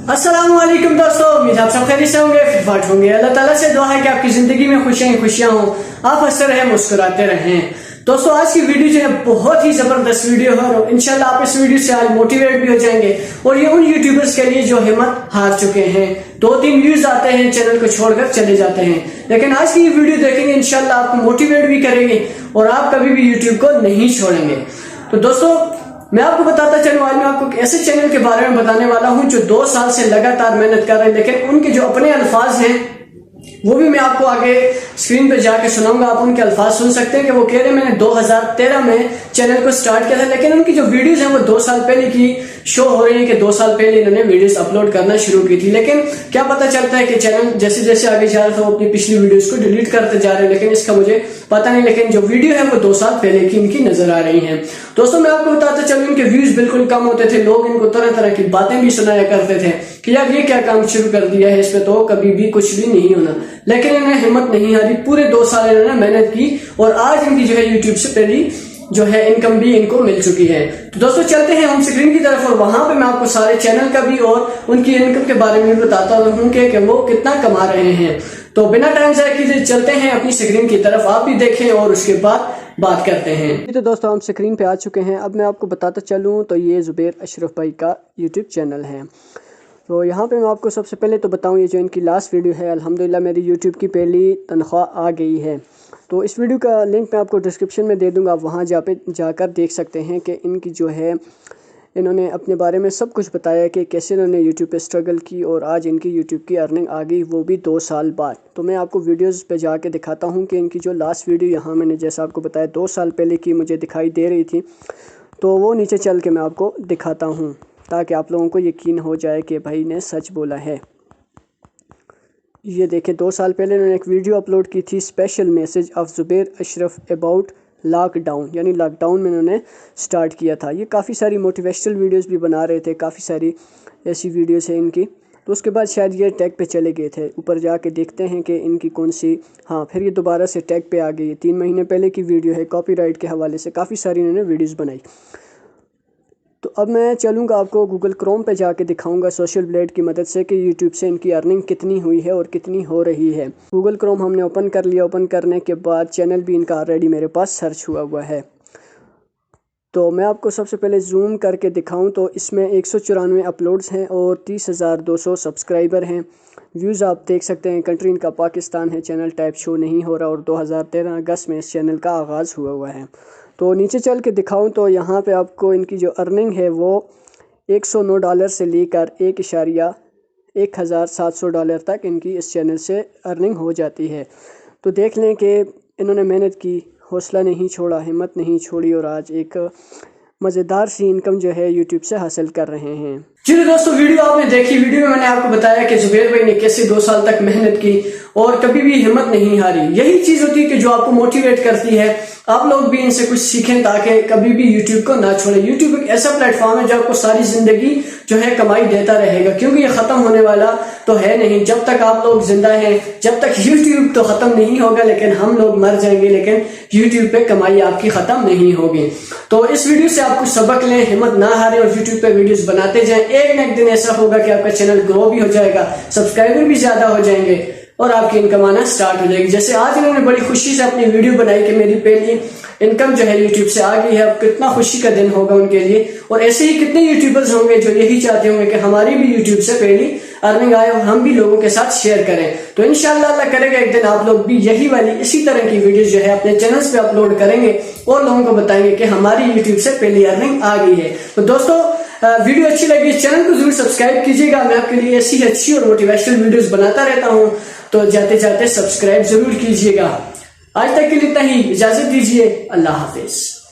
अस्सलाम वालेकुम दोस्तों, उम्मीद आप सब खैरियत से होंगे, फिट होंगे। अल्लाह ताला से दुआ है कि आपकी जिंदगी में खुशियां ही खुशियां हों, आप हंसते रहें, मुस्कुराते रहें। दोस्तों आज की वीडियो जो है बहुत ही जबरदस्त वीडियो है और इंशाल्लाह आप इस वीडियो से आज मोटिवेट भी हो जाएंगे। और ये उन यूट्यूबर्स के लिए जो हिम्मत हार चुके हैं, 2-3 व्यूज आते हैं चैनल को छोड़कर चले जाते हैं, लेकिन आज की ये वीडियो देखेंगे इंशाल्लाह आपको मोटिवेट भी करेंगे और आप कभी भी यूट्यूब को नहीं छोड़ेंगे। तो दोस्तों मैं आपको बताता चलूं, आज मैं आपको एक ऐसे चैनल के बारे में बताने वाला हूं जो 2 साल से लगातार मेहनत कर रहे हैं, लेकिन उनके जो अपने अल्फाज हैं वो भी मैं आपको आगे स्क्रीन पे जाके सुनाऊंगा। आप उनके अल्फाज सुन सकते हैं कि वो कह रहे हैं मैंने 2013 में चैनल को स्टार्ट किया था, लेकिन उनकी जो वीडियोस हैं वो 2 साल पहले की शो हो रही है कि 2 साल पहले इन्होंने वीडियोस अपलोड करना शुरू की थी। लेकिन क्या पता चलता है कि चैनल जैसे जैसे आगे जा रहा था वो अपनी पिछली वीडियोस को डिलीट करते जा रहे हैं, लेकिन इसका मुझे पता नहीं। लेकिन जो वीडियो है वो 2 साल पहले की इनकी नजर आ रही है। दोस्तों मैं आपको बताता चलूं, इनके व्यूज बिल्कुल कम होते थे, लोग इनको तरह तरह की बातें भी सुनाया करते थे कि यार ये क्या काम शुरू कर दिया है, इसमें तो कभी भी कुछ भी नहीं होना। लेकिन इन्हें हिम्मत नहीं हारी, पूरे 2 साल इन्होंने मेहनत की और आज इनकी जो है यूट्यूब से पहली जो है इनकम भी इनको मिल चुकी है। तो दोस्तों चलते हैं होम स्क्रीन की तरफ और वहां पे मैं आपको सारे चैनल का भी और उनकी इनकम के बारे में बताता हूं कि वो कितना कमा रहे हैं। तो बिना टाइम जाए कीजिए चलते हैं अपनी स्क्रीन की तरफ, आप भी देखें और उसके बाद बात करते हैं। तो दोस्तों हम स्क्रीन पे आ चुके हैं। अब मैं आपको बताता चलूँ तो ये ज़ुबैर अशरफ भाई का यूट्यूब चैनल है। तो यहाँ पे मैं आपको सबसे पहले तो बताऊँ, ये जो इनकी लास्ट वीडियो है अल्हम्दुलिल्लाह मेरी यूट्यूब की पहली तनख्वाह आ गई है। तो इस वीडियो का लिंक मैं आपको डिस्क्रिप्शन में दे दूँगा, आप वहाँ जाकर देख सकते हैं कि इनकी जो है इन्होंने अपने बारे में सब कुछ बताया कि कैसे इन्होंने यूट्यूब पे स्ट्रगल की और आज इनकी यूट्यूब की अर्निंग आ गई, वो भी 2 साल बाद। तो मैं आपको वीडियोस पे जाके दिखाता हूँ कि इनकी जो लास्ट वीडियो यहाँ मैंने जैसा आपको बताया 2 साल पहले की मुझे दिखाई दे रही थी, तो वो नीचे चल के मैं आपको दिखाता हूँ ताकि आप लोगों को यकीन हो जाए कि भाई ने सच बोला है। ये देखिए 2 साल पहले इन्होंने एक वीडियो अपलोड की थी, special message of Zubair Ashraf about lockdown, यानी लॉकडाउन में इन्होंने स्टार्ट किया था। ये काफ़ी सारी मोटिवेशनल वीडियोस भी बना रहे थे, काफ़ी सारी ऐसी वीडियोस हैं इनकी। तो उसके बाद शायद ये टैग पे चले गए थे, ऊपर जाके देखते हैं कि इनकी कौन सी, हाँ फिर ये दोबारा से टैग पे आ गई। 3 महीने पहले की वीडियो है, कॉपीराइट के हवाले से काफ़ी सारी इन्होंने वीडियोस बनाई। तो अब मैं चलूँगा आपको गूगल क्रोम पे जाके दिखाऊंगा सोशल ब्लेड की मदद से कि यूट्यूब से इनकी अर्निंग कितनी हुई है और कितनी हो रही है। गूगल क्रोम हमने ओपन कर लिया, ओपन करने के बाद चैनल भी इनका ऑलरेडी मेरे पास सर्च हुआ है। तो मैं आपको सबसे पहले जूम करके दिखाऊं तो इसमें 194 अपलोड्स हैं और 30,200 सब्सक्राइबर हैं। व्यूज़ आप देख सकते हैं, कंट्री इनका पाकिस्तान है, चैनल टाइप शो नहीं हो रहा और 2013 अगस्त में इस चैनल का आगाज़ हुआ है। तो नीचे चल के दिखाऊं तो यहाँ पे आपको इनकी जो अर्निंग है वो $109 से लेकर $1,700 तक इनकी इस चैनल से अर्निंग हो जाती है। तो देख लें कि इन्होंने मेहनत की, हौसला नहीं छोड़ा, हिम्मत नहीं छोड़ी और आज एक मज़ेदार सी इनकम जो है यूट्यूब से हासिल कर रहे हैं। चलिए दोस्तों वीडियो आपने देखी, वीडियो में मैंने आपको बताया कि ज़ुबैर भाई ने कैसे 2 साल तक मेहनत की और कभी भी हिम्मत नहीं हारी। यही चीज होती है कि जो आपको मोटिवेट करती है। आप लोग भी इनसे कुछ सीखें ताकि कभी भी यूट्यूब को ना छोड़े। यूट्यूब एक ऐसा प्लेटफॉर्म है जो आपको सारी जिंदगी जो है कमाई देता रहेगा, क्योंकि ये खत्म होने वाला तो है नहीं। जब तक आप लोग जिंदा हैं, जब तक यूट्यूब तो खत्म नहीं होगा, लेकिन हम लोग मर जाएंगे, लेकिन यूट्यूब पे कमाई आपकी खत्म नहीं होगी। तो इस वीडियो से आप कुछ सबक लें, हिम्मत ना हारें और यूट्यूब पे वीडियोस बनाते जाएं। एक न एक दिन ऐसा होगा कि आपका चैनल ग्रो भी हो जाएगा, सब्सक्राइबर भी ज्यादा हो जाएंगे और आपकी इनकम आना स्टार्ट हो जाएगी। जैसे आज इन्होंने बड़ी खुशी से अपनी वीडियो बनाई कि मेरी पहली इनकम जो है यूट्यूब से आ गई है। अब कितना खुशी का दिन होगा उनके लिए, और ऐसे ही कितने यूट्यूबर्स होंगे जो यही चाहते होंगे कि हमारी भी यूट्यूब से पहली अर्निंग आए और हम भी लोगों के साथ शेयर करें। तो इंशाल्लाह अल्लाह करेगा एक दिन आप लोग भी यही वाली इसी तरह की वीडियो जो है अपने चैनल्स पे अपलोड करेंगे और लोगों को बताएंगे कि हमारी यूट्यूब से पहली अर्निंग आ गई है। तो दोस्तों वीडियो अच्छी लगी चैनल को जरूर सब्सक्राइब कीजिएगा, मैं आपके लिए ऐसी अच्छी और मोटिवेशनल वीडियोस बनाता रहता हूं, तो जाते जाते सब्सक्राइब जरूर कीजिएगा। आज तक के लिए इतना ही, इजाजत दीजिए, अल्लाह हाफिज।